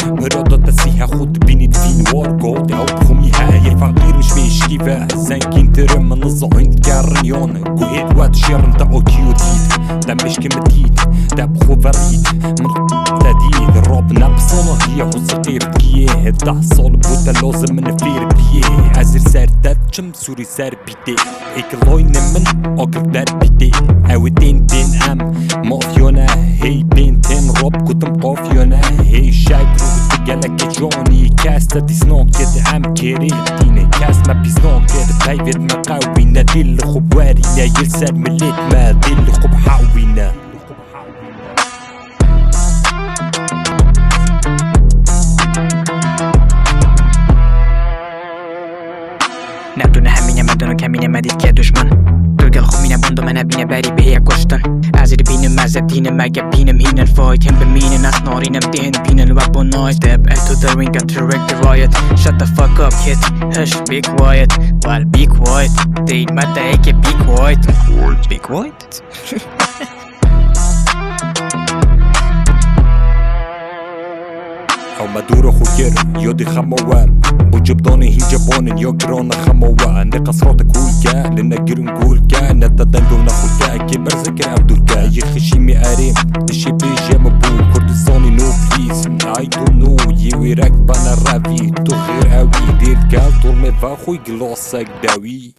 مرادة تسيها خود بینید فین وارگود او بخومی های فقیر مش میشکیوه زنگین ترم من الظاهند كارنيون قويت وات شيرن تا اوكيو تيت دا مش كمتيت دا بخو فريد من تديد الراب نبصنا هي وصقير بكيه دا صول بوتا لازم من فير بيه ازر سر دادشم سوري سر بيدي ايك لوين من اقر در بيدي اوتين بين ام مافيونا هي بين تين راب كتم قافيونا هي شاك روبت جالك جوني كاستا دي سنوك كده عم كريتيني كاس ما بيزنوك كده بايفت مقاوينا دي اللي خبوارينا يلسر مليت ما دي اللي خب حاوينا نبدونه همینه مدونو کمینه مدید که دشمن دلگل خومینه بندو من بینه بری به هی کشتن ازیر بینم مذب دینم مگه بینم هینن فایت هم بمینن از نارینم دهن بینن و با نایت step into the ring and direct the riot shut the fuck up kid hush be quiet well be quiet they matter eke be quiet be quiet او مدور خوكر يودي خموان بوجبدوني هي جبون يوكرون خموان نقص روتك كولكا لنقر نقولكا نتدنقو نخولكا كبر ذكر عبدولكا يخشيمي اريم دشي بيجي مبو كردستاني نو بليز I don't know يوي راكبانا رافي تو خير اوي دير كال طول مفاخوي قلوصك داوي